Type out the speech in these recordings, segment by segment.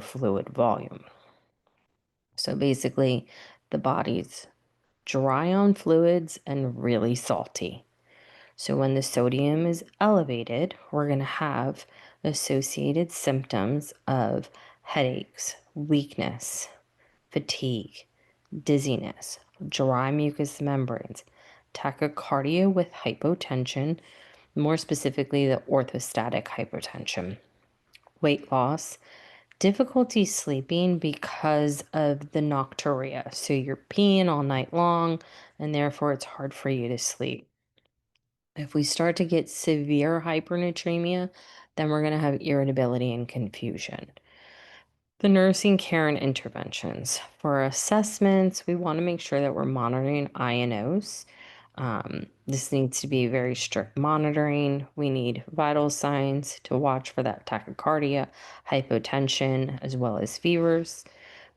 fluid volume. So basically, the body's dry on fluids and really salty. So when the sodium is elevated, we're going to have associated symptoms of headaches, weakness, fatigue, dizziness, dry mucous membranes, tachycardia with hypotension, more specifically the orthostatic hypotension, weight loss, difficulty sleeping because of the nocturia. So you're peeing all night long, and therefore it's hard for you to sleep. If we start to get severe hypernatremia, then we're going to have irritability and confusion. The nursing care and interventions. For assessments, we want to make sure that we're monitoring INOs. This needs to be very strict monitoring. We need vital signs to watch for that tachycardia, hypotension, as well as fevers.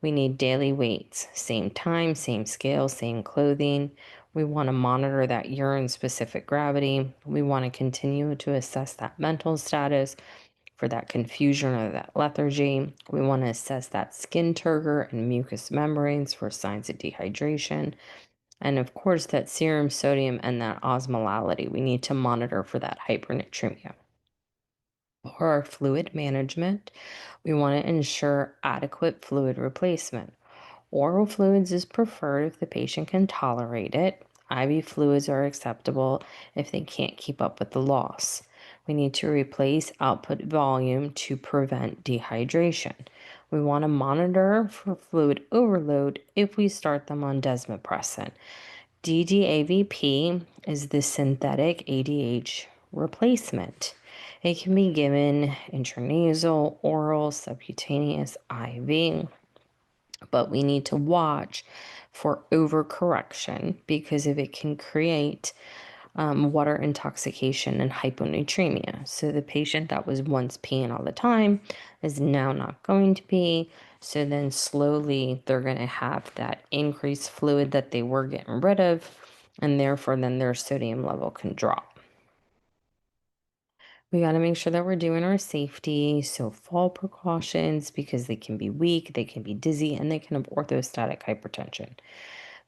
We need daily weights, same time, same scale, same clothing. We want to monitor that urine specific gravity. We want to continue to assess that mental status for that confusion or that lethargy. We want to assess that skin turgor and mucous membranes for signs of dehydration. And of course, that serum sodium and that osmolality, we need to monitor for that hypernatremia. For our fluid management, we want to ensure adequate fluid replacement. Oral fluids is preferred if the patient can tolerate it. IV fluids are acceptable if they can't keep up with the loss. We need to replace output volume to prevent dehydration. We want to monitor for fluid overload if we start them on desmopressin. DDAVP is the synthetic ADH replacement. It can be given intranasal, oral, subcutaneous, IV, but we need to watch for overcorrection because if it can create water intoxication and hyponatremia. So the patient that was once peeing all the time is now not going to be. So then slowly they're going to have that increased fluid that they were getting rid of, and therefore then their sodium level can drop. We got to make sure that we're doing our safety. So fall precautions because they can be weak, they can be dizzy, and they can have orthostatic hypertension.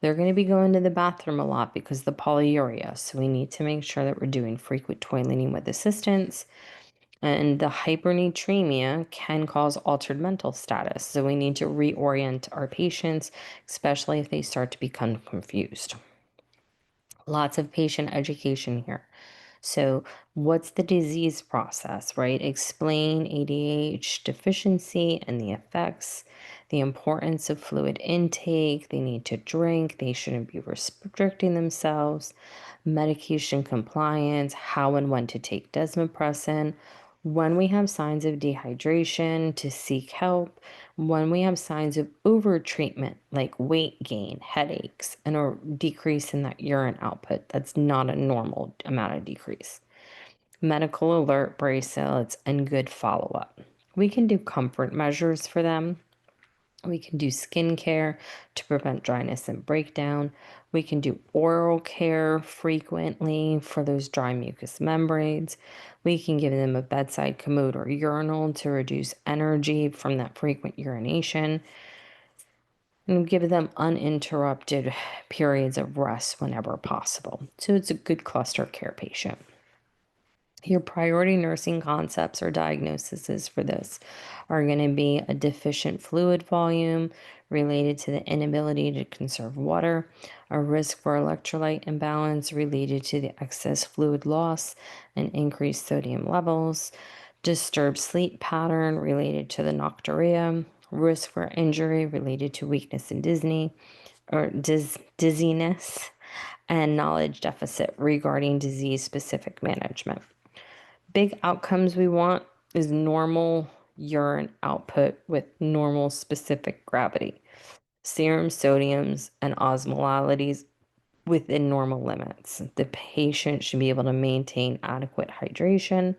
They're going to be going to the bathroom a lot because of the polyuria. So we need to make sure that we're doing frequent toileting with assistance. And the hypernatremia can cause altered mental status. So we need to reorient our patients, especially if they start to become confused. Lots of patient education here. So, what's the disease process, right? Explain ADH deficiency and the effects, the importance of fluid intake. They need to drink, they shouldn't be restricting themselves, medication compliance, how and when to take desmopressin, when we have signs of dehydration, to seek help, when we have signs of overtreatment like weight gain, headaches, and a decrease in that urine output. That's not a normal amount of decrease. Medical alert bracelets and good follow-up. We can do comfort measures for them. We can do skin care to prevent dryness and breakdown. We can do oral care frequently for those dry mucous membranes. We can give them a bedside commode or urinal to reduce energy from that frequent urination. And give them uninterrupted periods of rest whenever possible. So it's a good cluster care patient. Your priority nursing concepts or diagnoses for this are going to be a deficient fluid volume related to the inability to conserve water, a risk for electrolyte imbalance related to the excess fluid loss and increased sodium levels, disturbed sleep pattern related to the nocturia, risk for injury related to weakness and dizziness, and knowledge deficit regarding disease specific management. Big outcomes we want is normal urine output with normal specific gravity, serum sodiums and osmolalities within normal limits. The patient should be able to maintain adequate hydration.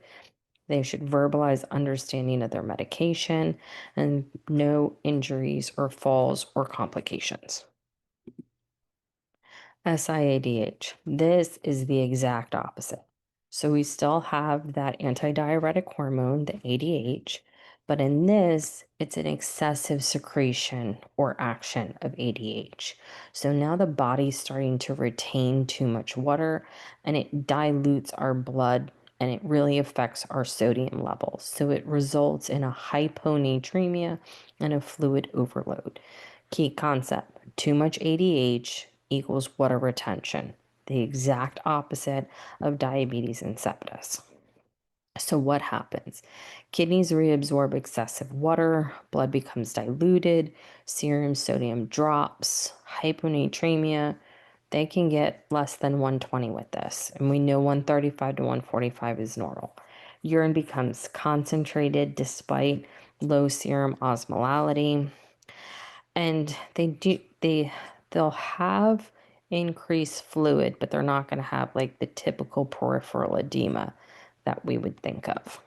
They should verbalize understanding of their medication and no injuries or falls or complications. SIADH. This is the exact opposite. So we still have that antidiuretic hormone, the ADH. But in this, it's an excessive secretion or action of ADH. So now the body's starting to retain too much water and it dilutes our blood and it really affects our sodium levels. So it results in a hyponatremia and a fluid overload. Key concept: too much ADH equals water retention, the exact opposite of diabetes insipidus. So, what happens? Kidneys reabsorb excessive water, blood becomes diluted, serum sodium drops, hyponatremia. They can get less than 120 with this, and we know 135 to 145 is normal. Urine becomes concentrated despite low serum osmolality, and they'll have increased fluid, but they're not going to have like the typical peripheral edema that we would think of.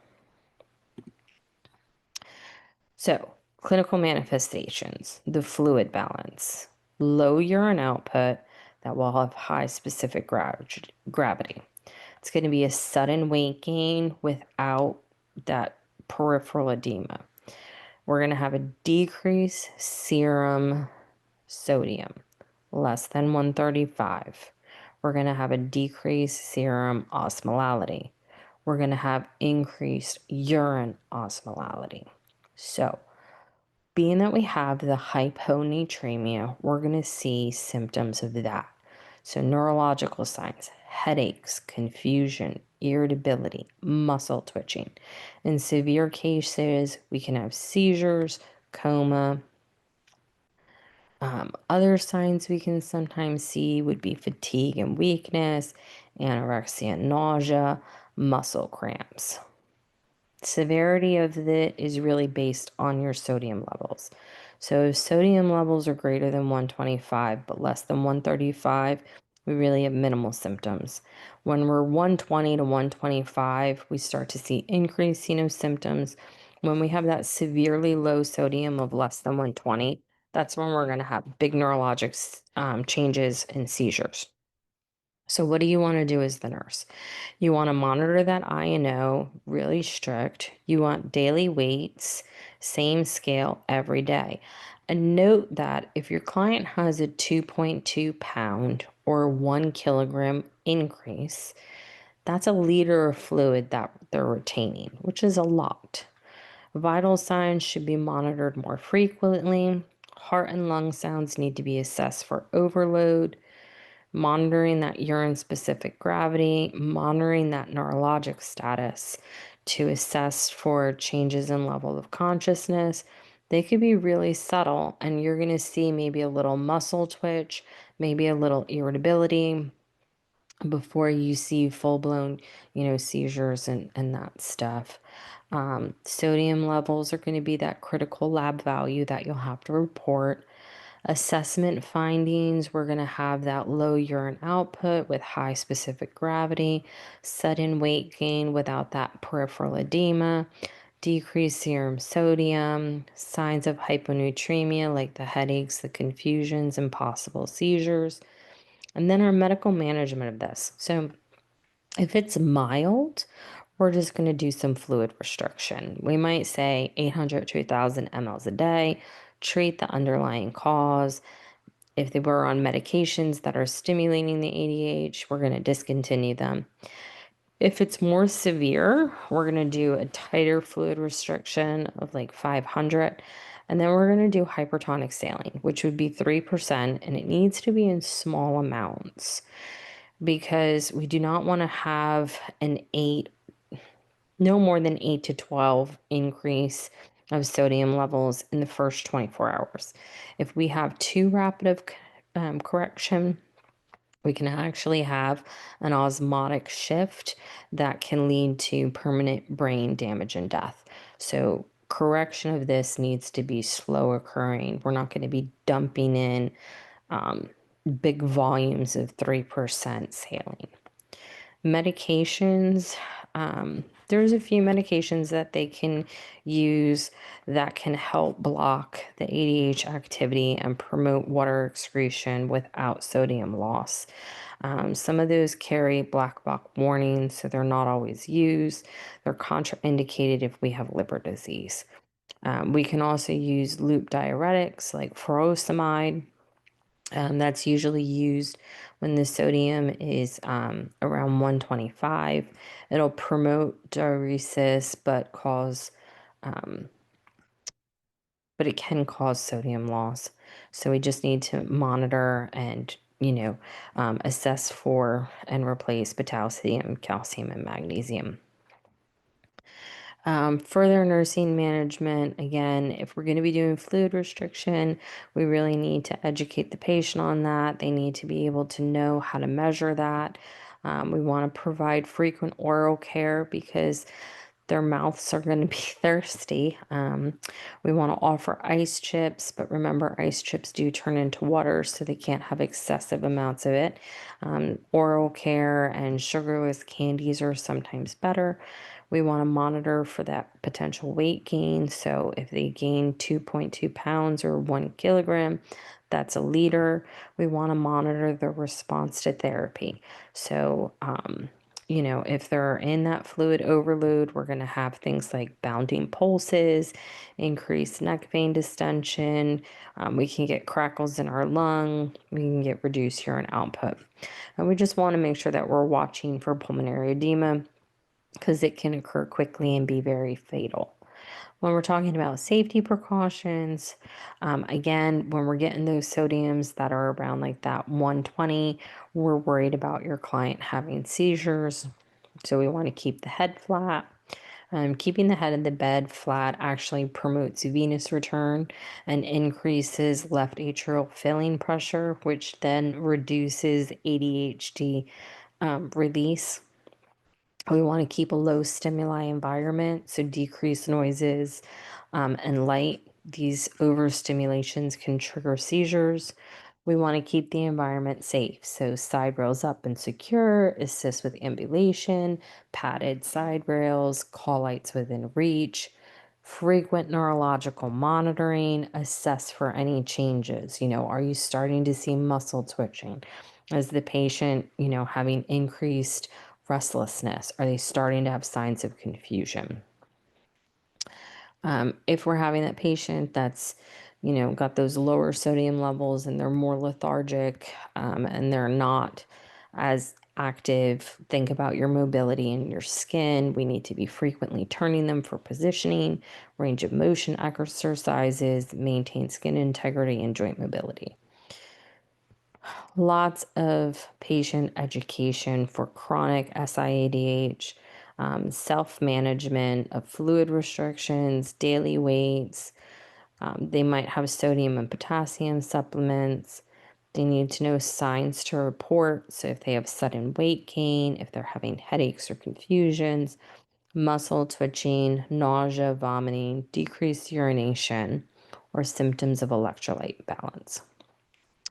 So, clinical manifestations: the fluid balance, low urine output that will have high specific gravity. It's going to be a sudden weight gain without that peripheral edema. We're going to have a decreased serum sodium, less than 135. We're going to have a decreased serum osmolality. We're going to have increased urine osmolality. So, being that we have the hyponatremia, we're going to see symptoms of that. So, neurological signs: headaches, confusion, irritability, muscle twitching. In severe cases, we can have seizures, coma. Other signs we can sometimes see would be fatigue and weakness, anorexia and nausea, muscle cramps. Severity of it is really based on your sodium levels. So if sodium levels are greater than 125 but less than 135, we really have minimal symptoms. When we're 120 to 125, we start to see increasing of symptoms. When we have that severely low sodium of less than 120, that's when we're going to have big neurologic changes and seizures. So what do you want to do as the nurse? You want to monitor that INO really strict. You want daily weights, same scale every day. And note that if your client has a 2.2 pound or 1 kilogram increase, that's a liter of fluid that they're retaining, which is a lot. Vital signs should be monitored more frequently. Heart and lung sounds need to be assessed for overload. Monitoring that urine specific gravity, monitoring that neurologic status to assess for changes in level of consciousness. They could be really subtle, and you're going to see maybe a little muscle twitch, maybe a little irritability before you see full blown, seizures and that stuff. Sodium levels are going to be that critical lab value that you'll have to report. Assessment findings: we're going to have that low urine output with high specific gravity, sudden weight gain without that peripheral edema, decreased serum sodium, signs of hyponatremia like the headaches, the confusions, and possible seizures. And then our medical management of this. So if it's mild, we're just going to do some fluid restriction. We might say 800 to 1,000 mLs a day, treat the underlying cause. If they were on medications that are stimulating the ADH, we're going to discontinue them. If it's more severe, we're going to do a tighter fluid restriction of like 500. And then we're going to do hypertonic saline, which would be 3%, and it needs to be in small amounts because we do not want to have no more than 8 to 12 increase of sodium levels in the first 24 hours. If we have too rapid of correction, we can actually have an osmotic shift that can lead to permanent brain damage and death. So correction of this needs to be slow occurring. We're not going to be dumping in big volumes of 3% saline. Medications, there's a few medications that they can use that can help block the ADH activity and promote water excretion without sodium loss. Some of those carry black box warnings, so they're not always used. They're contraindicated if we have liver disease. We can also use loop diuretics like furosemide. That's usually used when the sodium is around 125. It'll promote diuresis, but it can cause sodium loss. So we just need to monitor and assess for and replace potassium, calcium, and magnesium. Further nursing management, again, if we're going to be doing fluid restriction, we really need to educate the patient on that. They need to be able to know how to measure that. We want to provide frequent oral care because their mouths are going to be thirsty. We want to offer ice chips, but remember, ice chips do turn into water, so they can't have excessive amounts of it. Oral care and sugarless candies are sometimes better. We want to monitor for that potential weight gain. So if they gain 2.2 pounds or 1 kilogram, that's a liter. We want to monitor the response to therapy. So, if they're in that fluid overload, we're going to have things like bounding pulses, increased neck vein distension. We can get crackles in our lung. We can get reduced urine output. And we just want to make sure that we're watching for pulmonary edema because it can occur quickly and be very fatal. When we're talking about safety precautions, again, when we're getting those sodiums that are around like that 120, we're worried about your client having seizures. So we want to keep the head flat. Keeping the head of the bed flat actually promotes venous return and increases left atrial filling pressure, which then reduces ADHD release. We want to keep a low stimuli environment, so decrease noises and light. These overstimulations can trigger seizures. We want to keep the environment safe, so side rails up and secure, assist with ambulation, padded side rails, call lights within reach, frequent neurological monitoring, assess for any changes. Are you starting to see muscle twitching? Is the patient, having increased restlessness? Are they starting to have signs of confusion? If we're having that patient that's, got those lower sodium levels and they're more lethargic and they're not as active, think about your mobility in your skin. We need to be frequently turning them for positioning, range of motion exercises, maintain skin integrity and joint mobility. Lots of patient education for chronic SIADH, self-management of fluid restrictions, daily weights. They might have sodium and potassium supplements. They need to know signs to report. So if they have sudden weight gain, if they're having headaches or confusions, muscle twitching, nausea, vomiting, decreased urination, or symptoms of electrolyte balance.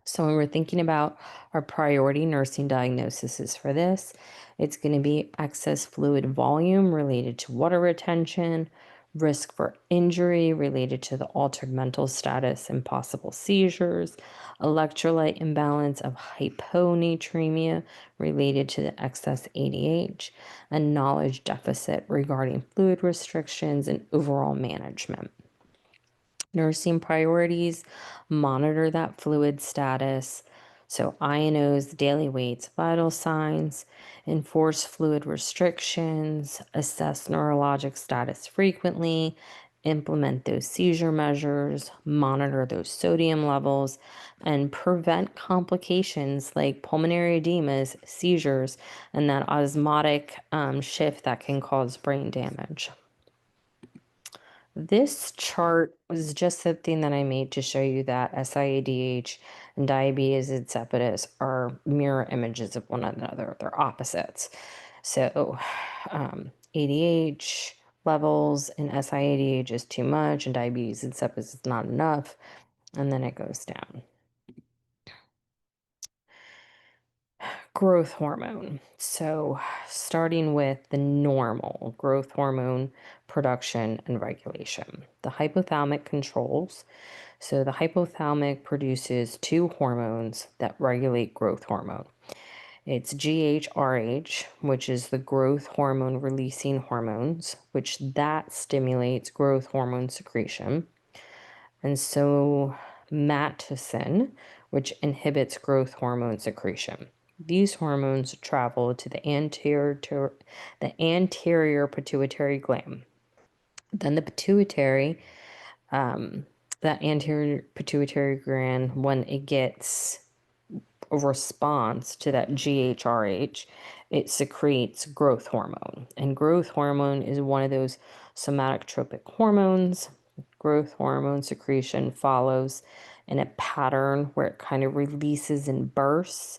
So when we're thinking about our priority nursing diagnoses for this, it's going to be excess fluid volume related to water retention, risk for injury related to the altered mental status and possible seizures, electrolyte imbalance of hyponatremia related to the excess ADH, and knowledge deficit regarding fluid restrictions and overall management. Nursing priorities, monitor that fluid status. So INOs, daily weights, vital signs, enforce fluid restrictions, assess neurologic status frequently, implement those seizure measures, monitor those sodium levels, and prevent complications like pulmonary edemas, seizures, and that osmotic shift that can cause brain damage. This chart was just something that I made to show you that SIADH and diabetes insipidus are mirror images of one another. They're opposites. So ADH levels in SIADH is too much and diabetes insipidus is not enough. And then it goes down. Growth hormone. So, starting with the normal growth hormone production and regulation. The hypothalamic controls. So, the hypothalamic produces two hormones that regulate growth hormone. It's GHRH, which is the growth hormone releasing hormones, which that stimulates growth hormone secretion. And somatocin, which inhibits growth hormone secretion. These hormones travel to the anterior pituitary gland. Then the pituitary, that anterior pituitary gland, when it gets a response to that GHRH, it secretes growth hormone. And growth hormone is one of those somatotropic hormones. Growth hormone secretion follows in a pattern where it kind of releases in bursts,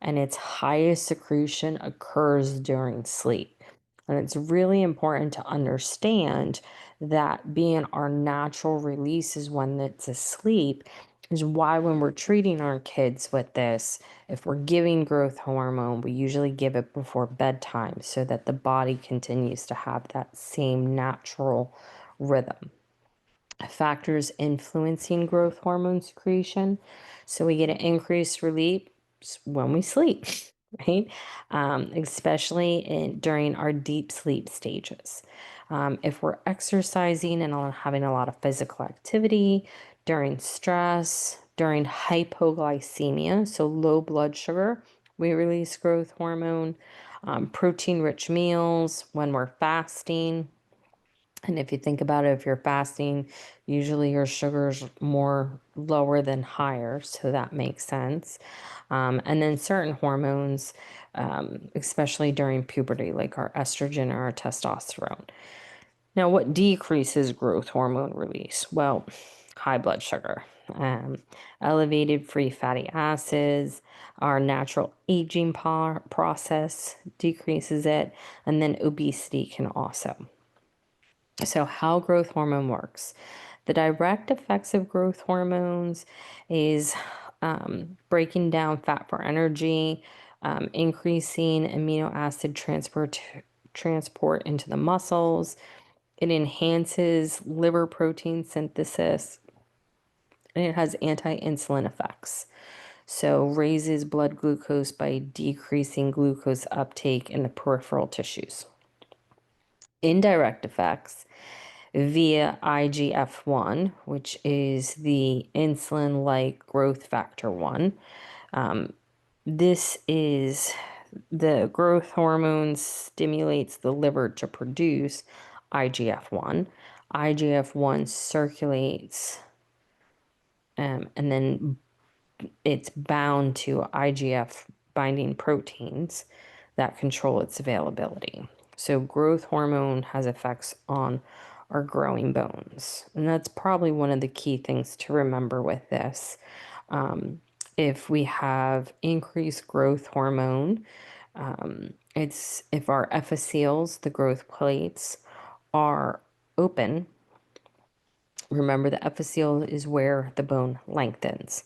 and its highest secretion occurs during sleep. And it's really important to understand that being our natural release is when it's asleep, is why when we're treating our kids with this, if we're giving growth hormone, we usually give it before bedtime so that the body continues to have that same natural rhythm. Factors influencing growth hormone secretion. So we get an increased release when we sleep, right? Especially during our deep sleep stages. If we're exercising and having a lot of physical activity, during stress, during hypoglycemia, so low blood sugar, we release growth hormone. Protein rich meals, when we're fasting, and if you think about it, if you're fasting, usually your sugar's more lower than higher, so that makes sense. And then certain hormones, especially during puberty, like our estrogen or our testosterone. Now, what decreases growth hormone release? Well, high blood sugar, elevated free fatty acids, our natural aging process decreases it, and then obesity can also. So, how growth hormone works. The direct effects of growth hormones is breaking down fat for energy, increasing amino acid transport into the muscles. It enhances liver protein synthesis, and it has anti-insulin effects. So, raises blood glucose by decreasing glucose uptake in the peripheral tissues. Indirect effects via IGF-1, which is the insulin-like growth factor 1. This is the growth hormone stimulates the liver to produce IGF-1. IGF-1 circulates, and then it's bound to IGF binding proteins that control its availability. So growth hormone has effects on our growing bones. And that's probably one of the key things to remember with this. If we have increased growth hormone, it's if our epiphyseals, the growth plates, are open. Remember, the epiphyseal is where the bone lengthens.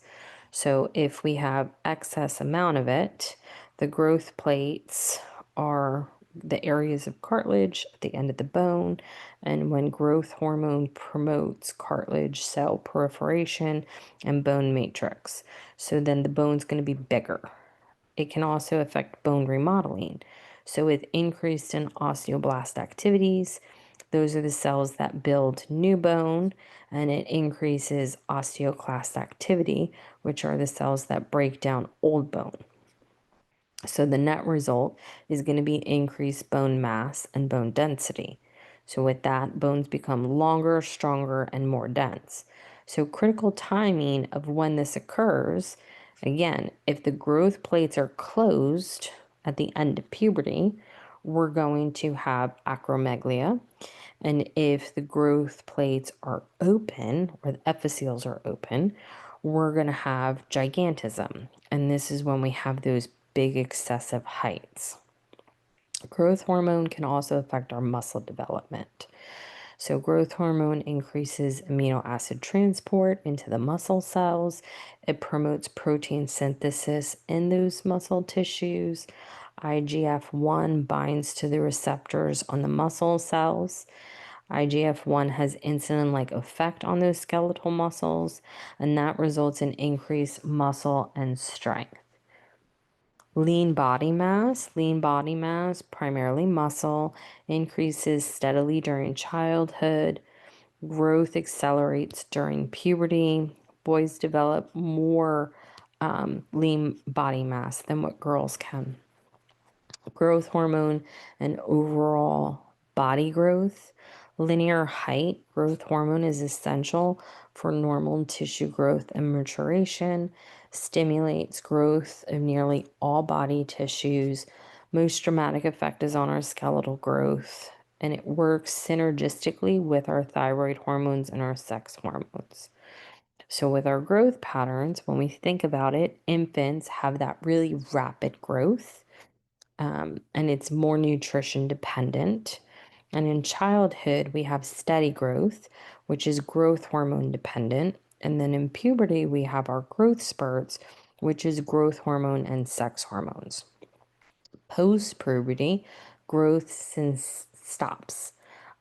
So if we have excess amount of it, the growth plates are the areas of cartilage at the end of the bone. And when growth hormone promotes cartilage cell proliferation and bone matrix, so then the bone's going to be bigger. It can also affect bone remodeling. So with increased in osteoblast activities, those are the cells that build new bone, and it increases osteoclast activity, which are the cells that break down old bone. So the net result is going to be increased bone mass and bone density. So with that, bones become longer, stronger, and more dense. So critical timing of when this occurs, again, if the growth plates are closed at the end of puberty, we're going to have acromegalia. And if the growth plates are open, or the epiphyseals are open, we're going to have gigantism. And this is when we have those big excessive heights. Growth hormone can also affect our muscle development. So growth hormone increases amino acid transport into the muscle cells. It promotes protein synthesis in those muscle tissues. IGF-1 binds to the receptors on the muscle cells. IGF-1 has insulin-like effect on those skeletal muscles, and that results in increased muscle and strength. Lean body mass, primarily muscle, increases steadily during childhood. Growth accelerates during puberty. Boys develop more lean body mass than what girls can. Growth hormone and overall body growth. Linear height growth hormone is essential for normal tissue growth and maturation, stimulates growth of nearly all body tissues. Most dramatic effect is on our skeletal growth, and it works synergistically with our thyroid hormones and our sex hormones. So, with our growth patterns, when we think about it, infants have that really rapid growth, and it's more nutrition dependent. And in childhood, we have steady growth, which is growth hormone dependent. And then in puberty, we have our growth spurts, which is growth hormone and sex hormones. Post puberty, growth stops,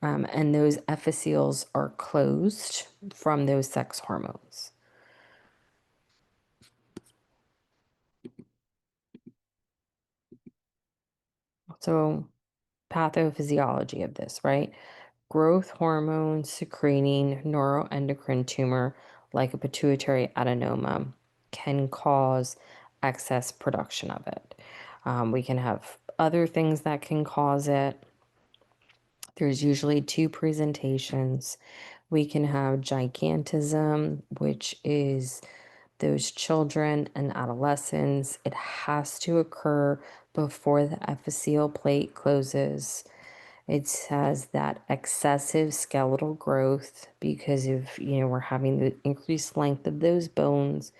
and those epithelials are closed from those sex hormones. So, pathophysiology of this, right? Growth hormone secreting neuroendocrine tumor like a pituitary adenoma can cause excess production of it. We can have other things that can cause it. There's usually two presentations. We can have gigantism, which is those children and adolescents. It has to occur before the epiphyseal plate closes. It says that excessive skeletal growth because of, we're having the increased length of those bones.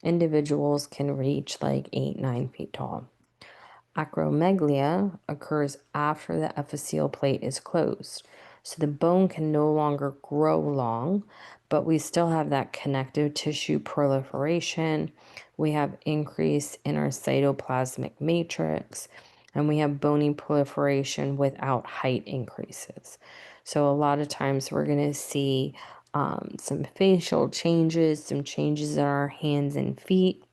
Individuals can reach like 8, 9 feet tall. Acromegalia occurs after the epiphyseal plate is closed. So the bone can no longer grow long, but we still have that connective tissue proliferation. We have increase in our cytoplasmic matrix, and we have bony proliferation without height increases. So a lot of times we're going to see some facial changes, some changes in our hands and feet,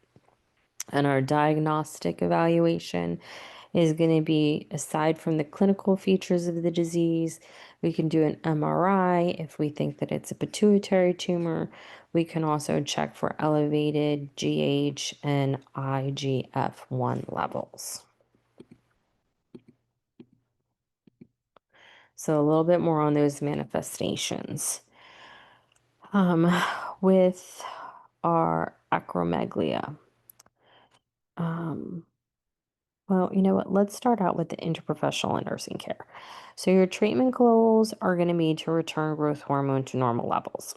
and our diagnostic evaluation is going to be, aside from the clinical features of the disease, we can do an MRI if we think that it's a pituitary tumor. We can also check for elevated GH and IGF-1 levels. So a little bit more on those manifestations. With our acromegalia, well, you know what? Let's start out with the interprofessional and nursing care. So, your treatment goals are going to be to return growth hormone to normal levels.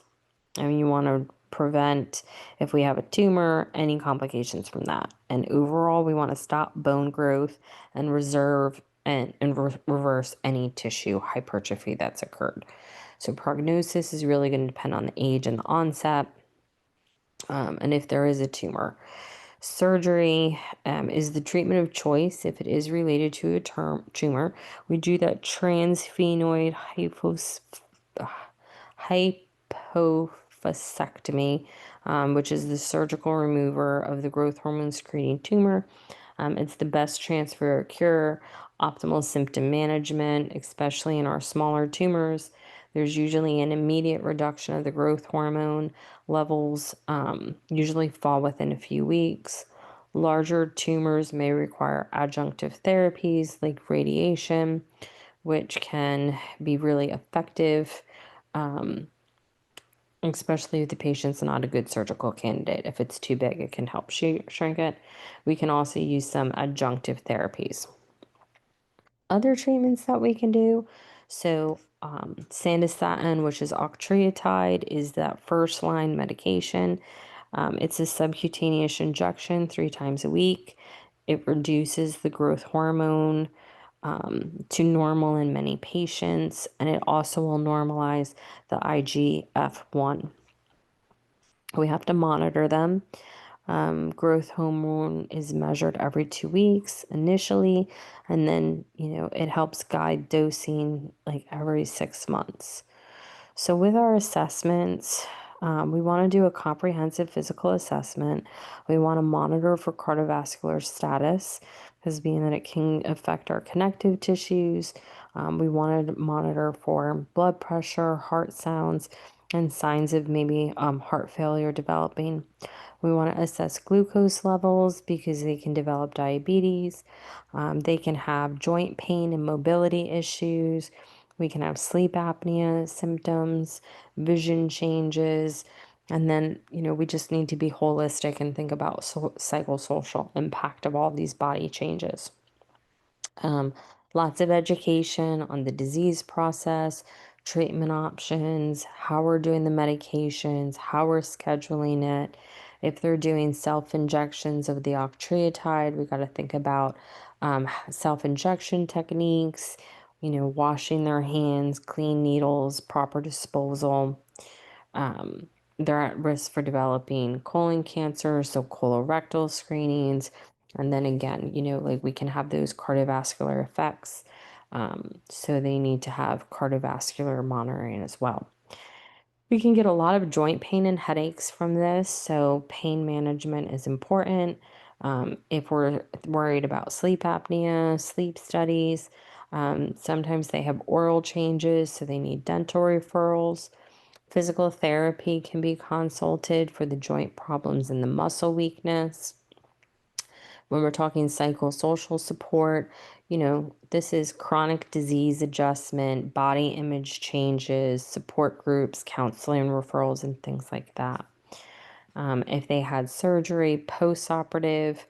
I mean, you want to prevent, if we have a tumor, any complications from that. And overall, we want to stop bone growth and reverse any tissue hypertrophy that's occurred. So, prognosis is really going to depend on the age and the onset, and if there is a tumor. Surgery is the treatment of choice if it is related to a tumor. We do that transphenoid hypophysectomy, which is the surgical removal of the growth hormone secreting tumor. It's the best transfer or cure, optimal symptom management, especially in our smaller tumors. There's usually an immediate reduction of the growth hormone levels, usually fall within a few weeks. Larger tumors may require adjunctive therapies like radiation, which can be really effective, especially if the patient's not a good surgical candidate. If it's too big, it can help shrink it. We can also use some adjunctive therapies. Other treatments that we can do, so sandostatin, which is octreotide, is that first line medication. It's a subcutaneous injection 3 times a week. It reduces the growth hormone to normal in many patients, and it also will normalize the IGF-1. We have to monitor them. Growth hormone is measured every 2 weeks initially, and then, it helps guide dosing like every 6 months. So with our assessments, We want to do a comprehensive physical assessment. We want to monitor for cardiovascular status because being that it can affect our connective tissues. We want to monitor for blood pressure, heart sounds, and signs of maybe heart failure developing. We want to assess glucose levels because they can develop diabetes. They can have joint pain and mobility issues. We can have sleep apnea symptoms, vision changes. And then, we just need to be holistic and think about psychosocial impact of all these body changes. Um, Lots of education on the disease process, treatment options, how we're doing the medications, how we're scheduling it. If they're doing self injections of the octreotide, we got to think about self injection techniques, washing their hands, clean needles, proper disposal. Um, they're at risk for developing colon cancer, so colorectal screenings. And then again, like we can have those cardiovascular effects. So they need to have cardiovascular monitoring as well. We can get a lot of joint pain and headaches from this, so pain management is important. If we're worried about sleep apnea, sleep studies, sometimes they have oral changes, so they need dental referrals. Physical therapy can be consulted for the joint problems and the muscle weakness. When we're talking psychosocial support, this is chronic disease adjustment, body image changes, support groups, counseling referrals, and things like that. If they had surgery, post-operative,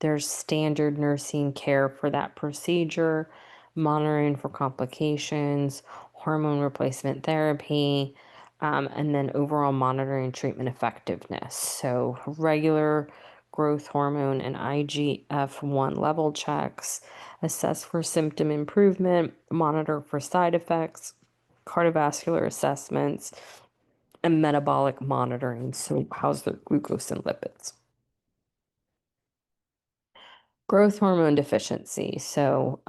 there's standard nursing care for that procedure, monitoring for complications, hormone replacement therapy, and then overall monitoring treatment effectiveness. So, regular growth hormone and IGF-1 level checks, assess for symptom improvement, monitor for side effects, cardiovascular assessments, and metabolic monitoring. So, how's their glucose and lipids? Growth hormone deficiency. So,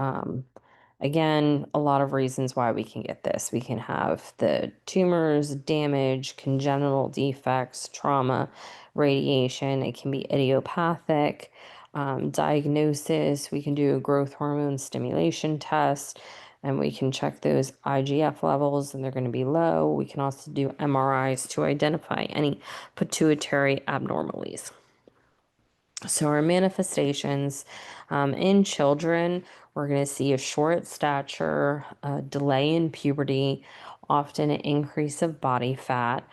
again, a lot of reasons why we can get this. We can have the tumors, damage, congenital defects, trauma, radiation. It can be idiopathic. Diagnosis, we can do a growth hormone stimulation test and we can check those IGF levels and they're going to be low. We can also do MRIs to identify any pituitary abnormalities. So, our manifestations in children, we're going to see a short stature, a delay in puberty, often an increase of body fat.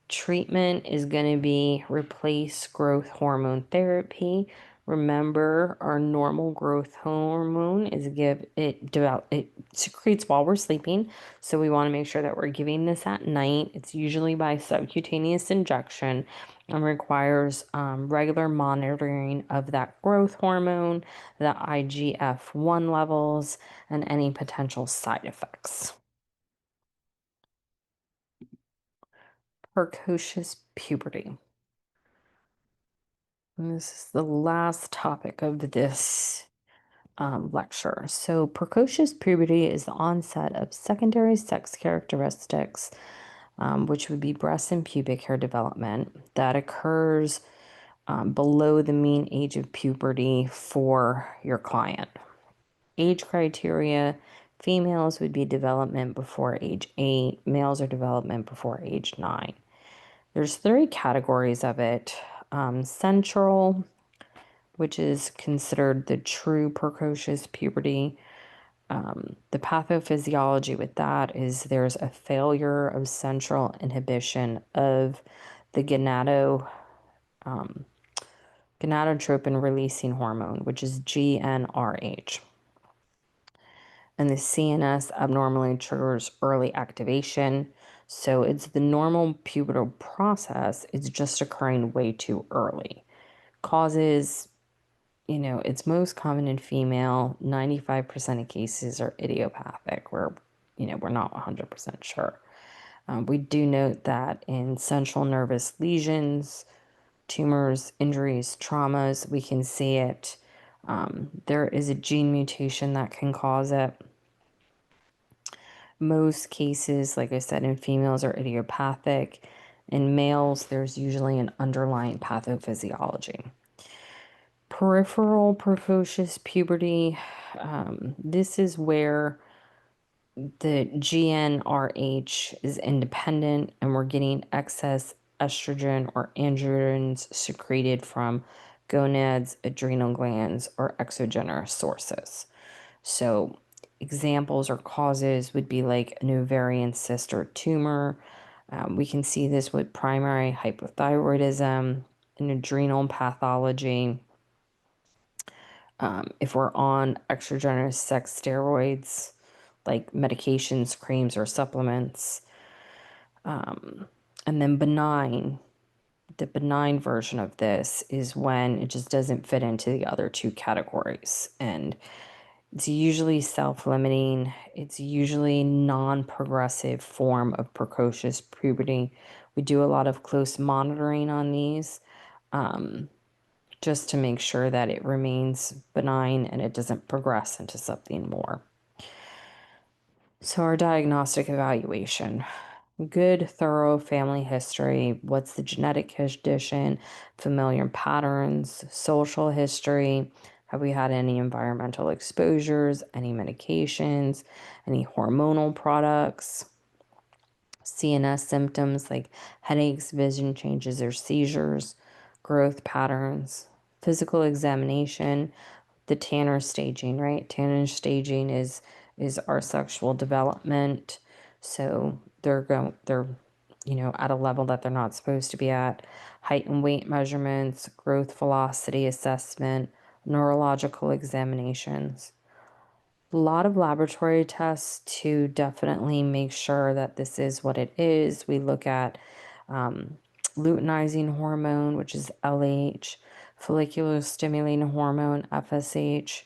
Treatment is going to be replace growth hormone therapy. Remember, our normal growth hormone is it secretes while we're sleeping, so we want to make sure that we're giving this at night. It's usually by subcutaneous injection and requires regular monitoring of that growth hormone, the IGF-1 levels, and any potential side effects. Precocious puberty. And this is the last topic of this lecture. So, precocious puberty is the onset of secondary sex characteristics, which would be breast and pubic hair development, that occurs below the mean age of puberty for your client. Age criteria, females would be development before age 8, males are development before age 9. There's 3 categories of it. Central, which is considered the true precocious puberty. The pathophysiology with that is there's a failure of central inhibition of the gonadotropin releasing hormone, which is GnRH. And the CNS abnormally triggers early activation. So it's the normal pubertal process, it's just occurring way too early. Causes, it's most common in female. 95% of cases are idiopathic, where, we're not 100% sure. We do note that in central nervous lesions, tumors, injuries, traumas, we can see it. There is a gene mutation that can cause it. Most cases, like I said, in females are idiopathic. In males, there's usually an underlying pathophysiology. Peripheral precocious puberty. This is where the GnRH is independent and we're getting excess estrogen or androgens secreted from gonads, adrenal glands, or exogenous sources. So, examples or causes would be like an ovarian cyst or tumor. We can see this with primary hypothyroidism, an adrenal pathology. If we're on exogenous sex steroids, like medications, creams, or supplements. And then benign, the benign version of this is when it just doesn't fit into the other two categories. And it's usually self-limiting. It's usually non-progressive form of precocious puberty. We do a lot of close monitoring on these just to make sure that it remains benign and it doesn't progress into something more. So our diagnostic evaluation. Good, thorough family history. What's the genetic condition? Familiar patterns, social history. Have we had any environmental exposures, any medications, any hormonal products? CNS symptoms like headaches, vision changes, or seizures, growth patterns, physical examination, the Tanner staging, right? Tanner staging is our sexual development. So they're at a level that they're not supposed to be at. Height and weight measurements, growth velocity assessment, neurological examinations. A lot of laboratory tests to definitely make sure that this is what it is. We look at luteinizing hormone, which is LH, follicular stimulating hormone, FSH,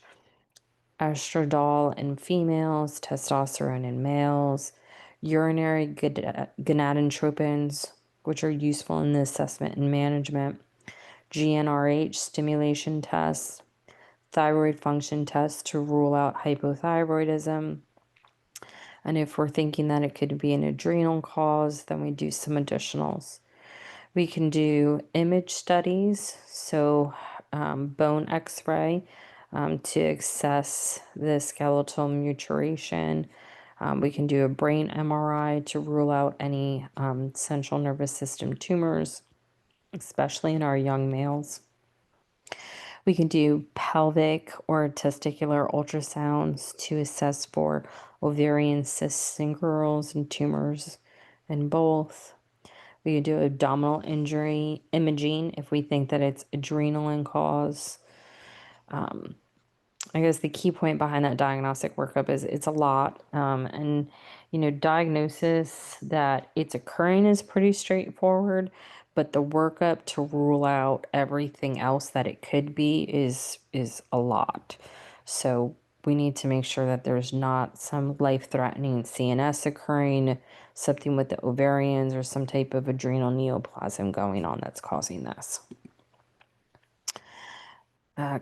estradiol in females, testosterone in males, urinary gonadotropins, which are useful in the assessment and management, GnRH stimulation tests, thyroid function tests to rule out hypothyroidism. And if we're thinking that it could be an adrenal cause, then we do some additionals. We can do image studies, so bone x-ray to assess the skeletal mutilation. We can do a brain MRI to rule out any central nervous system tumors, especially in our young males. We can do pelvic or testicular ultrasounds to assess for ovarian cysts in girls and tumors in both. We can do abdominal injury imaging if we think that it's adrenal in cause. I guess the key point behind that diagnostic workup is it's a lot. And, diagnosis that it's occurring is pretty straightforward, but the workup to rule out everything else that it could be is a lot. So we need to make sure that there's not some life-threatening CNS occurring, something with the ovarians or some type of adrenal neoplasm going on that's causing this.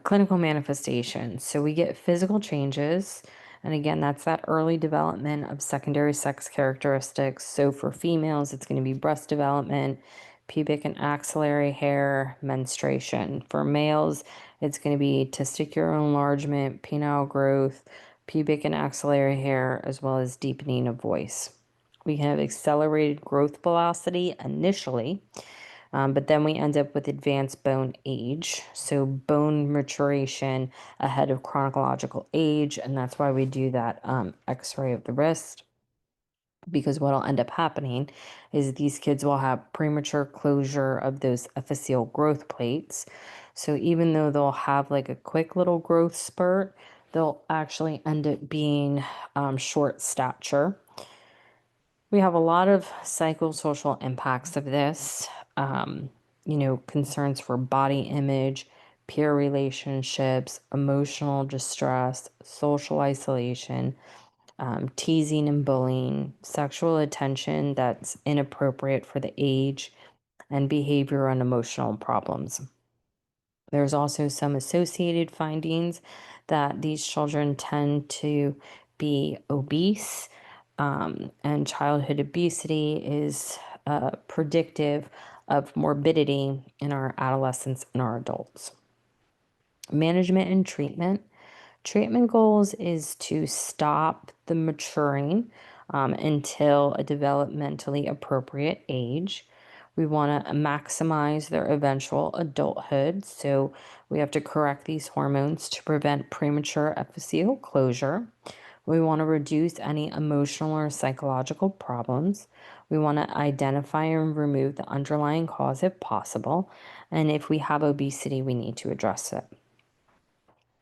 Clinical manifestations. So we get physical changes. And again, that's that early development of secondary sex characteristics. So for females, it's going to be breast development, pubic and axillary hair, menstruation. For males, it's going to be testicular enlargement, penile growth, pubic and axillary hair, as well as deepening of voice. We can have accelerated growth velocity initially, but then we end up with advanced bone age, so bone maturation ahead of chronological age, and that's why we do that x-ray of the wrist, because what will end up happening is these kids will have premature closure of those epiphyseal growth plates. So even though they'll have like a quick little growth spurt, they'll actually end up being short stature. We have a lot of psychosocial impacts of this, concerns for body image, peer relationships, emotional distress, social isolation, teasing and bullying, sexual attention that's inappropriate for the age, and behavior and emotional problems. There's also some associated findings that these children tend to be obese, And childhood obesity is predictive of morbidity in our adolescents and our adults. Management and treatment. Treatment goals is to stop the maturing until a developmentally appropriate age. We want to maximize their eventual adulthood. So we have to correct these hormones to prevent premature epiphyseal closure. We want to reduce any emotional or psychological problems. We want to identify and remove the underlying cause if possible. And if we have obesity, we need to address it.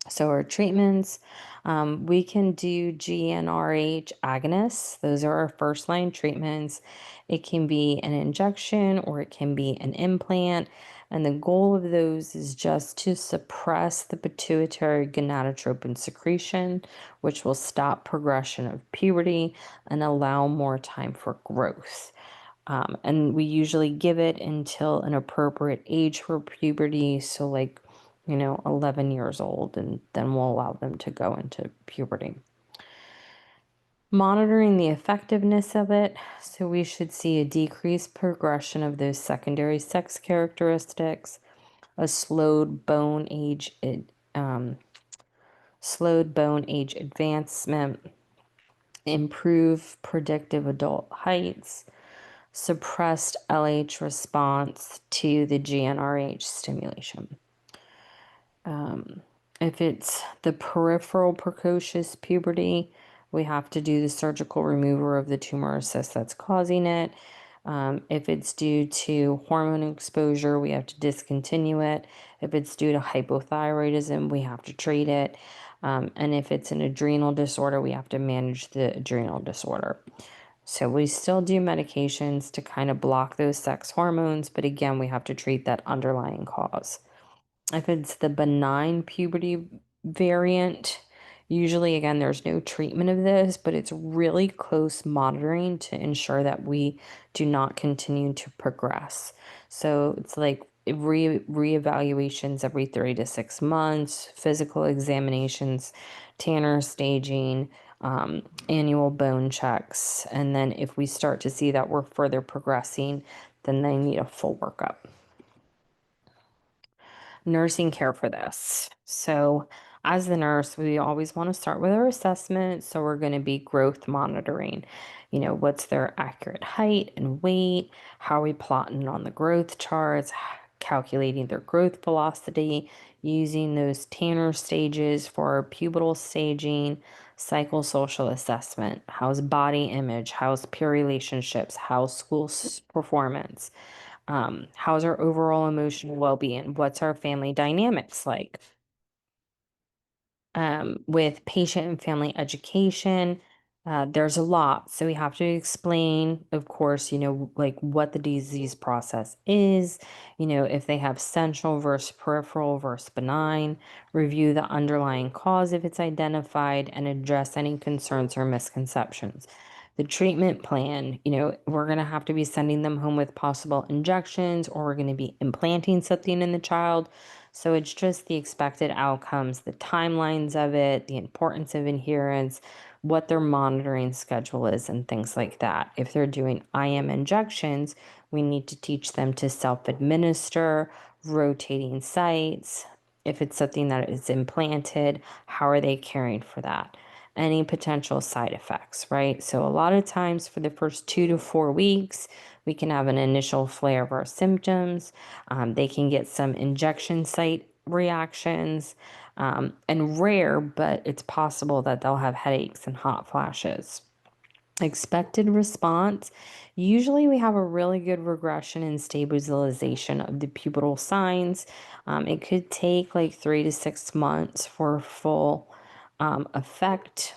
So our treatments, we can do GnRH agonists. Those are our first line treatments. It can be an injection or it can be an implant. And the goal of those is just to suppress the pituitary gonadotropin secretion, which will stop progression of puberty and allow more time for growth. And we usually give it until an appropriate age for puberty. So, like, 11 years old, and then we'll allow them to go into puberty. Monitoring the effectiveness of it. So, we should see a decreased progression of those secondary sex characteristics, a slowed bone age advancement, improve predictive adult heights, suppressed LH response to the GnRH stimulation. If it's the peripheral precocious puberty, we have to do the surgical removal of the tumor or cyst that's causing it. If it's due to hormone exposure, we have to discontinue it. If it's due to hypothyroidism, we have to treat it. And if it's an adrenal disorder, we have to manage the adrenal disorder. So we still do medications to kind of block those sex hormones, but again, we have to treat that underlying cause. If it's the benign puberty variant, usually, again, there's no treatment of this, but it's really close monitoring to ensure that we do not continue to progress. So it's like reevaluations every 3 to 6 months, physical examinations, Tanner staging, annual bone checks. And then if we start to see that we're further progressing, then they need a full workup. Nursing care for this. So, as the nurse, we always want to start with our assessment. So, we're going to be growth monitoring. What's their accurate height and weight? How are we plotting on the growth charts? Calculating their growth velocity, using those Tanner stages for pubertal staging, psychosocial assessment. How's body image? How's peer relationships? How's school performance? How's our overall emotional well-being? What's our family dynamics like? With patient and family education, there's a lot. So we have to explain, of course, like what the disease process is, if they have central versus peripheral versus benign, review the underlying cause if it's identified, and address any concerns or misconceptions. The treatment plan, we're going to have to be sending them home with possible injections, or we're going to be implanting something in the child. So it's just the expected outcomes, the timelines of it, the importance of adherence, what their monitoring schedule is, and things like that. If they're doing IM injections, we need to teach them to self-administer, rotating sites. If it's something that is implanted, how are they caring for that? Any potential side effects, right? So a lot of times for the first 2 to 4 weeks, we can have an initial flare of our symptoms. They can get some injection site reactions, and rare, but it's possible that they'll have headaches and hot flashes. Expected response. Usually we have a really good regression and stabilization of the pubertal signs. It could take like 3 to 6 months for full effect.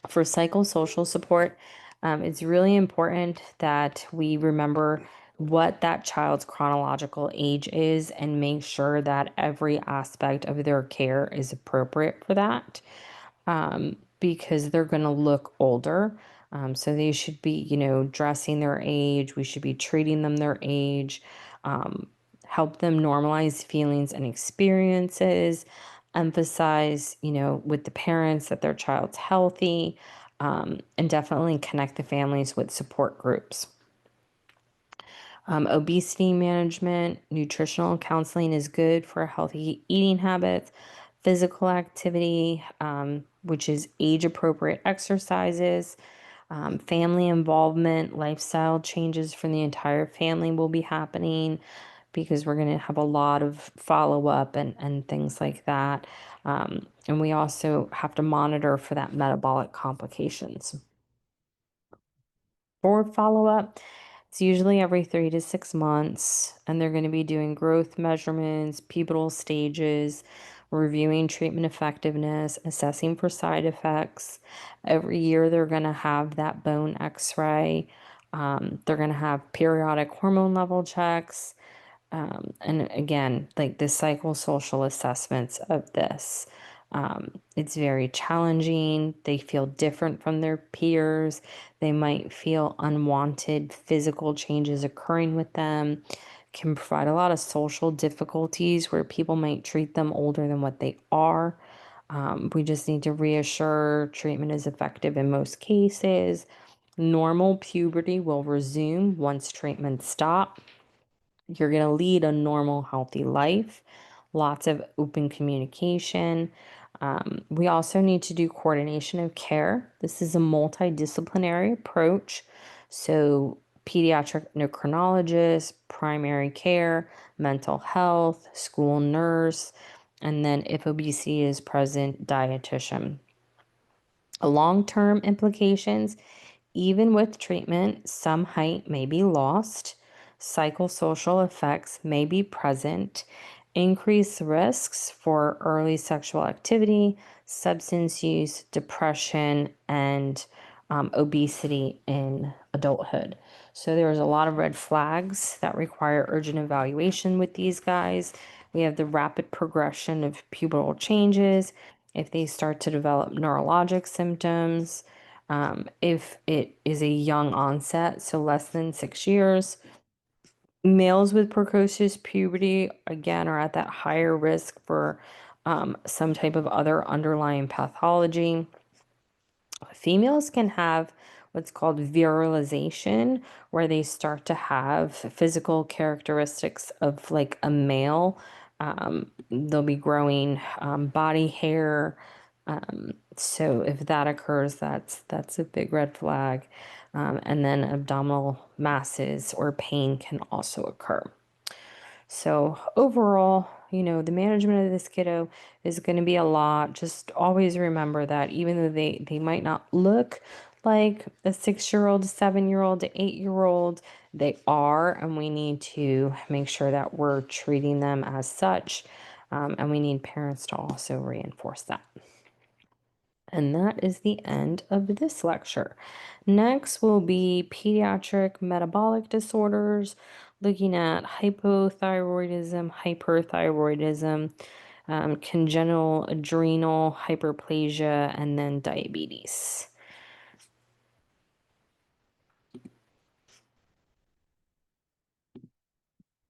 For psychosocial support, it's really important that we remember what that child's chronological age is and make sure that every aspect of their care is appropriate for that, because they're going to look older. So they should be, dressing their age. We should be treating them their age, help them normalize feelings and experiences, emphasize, with the parents that their child's healthy, and definitely connect the families with support groups. Obesity management, nutritional counseling is good for healthy eating habits, physical activity, which is age appropriate exercises, family involvement, lifestyle changes for the entire family will be happening because we're going to have a lot of follow up and things like that. And we also have to monitor for that metabolic complications. For follow up, it's usually every 3 to 6 months, and they're going to be doing growth measurements, pivotal stages, reviewing treatment effectiveness, assessing for side effects. Every year, they're going to have that bone x ray. They're going to have periodic hormone level checks. And again, like the psychosocial assessments of this. It's very challenging. They feel different from their peers. They might feel unwanted physical changes occurring with them. Can provide a lot of social difficulties where people might treat them older than what they are. We just need to reassure treatment is effective in most cases. Normal puberty will resume once treatment stops. You're going to lead a normal, healthy life, lots of open communication. We also need to do coordination of care. This is a multidisciplinary approach. So, pediatric endocrinologist, primary care, mental health, school nurse, and then if obesity is present, dietitian. Long-term implications, even with treatment, some height may be lost, psychosocial effects may be present, increased risks for early sexual activity, substance use, depression, and obesity in adulthood. So there's a lot of red flags that require urgent evaluation with these guys. We have the rapid progression of pubertal changes. If they start to develop neurologic symptoms, if it is a young onset, so less than 6 years. Males with precocious puberty, again, are at that higher risk for some type of other underlying pathology. Females can have what's called virilization, where they start to have physical characteristics of like a male. They'll be growing body hair. So if that occurs, that's a big red flag. And then abdominal masses or pain can also occur. So overall, the management of this kiddo is going to be a lot. Just always remember that even though they might not look like a 6-year-old, 7-year-old, 8-year-old, they are, and we need to make sure that we're treating them as such. And we need parents to also reinforce that. And that is the end of this lecture. Next will be pediatric metabolic disorders, looking at hypothyroidism, hyperthyroidism, congenital adrenal hyperplasia, and then diabetes.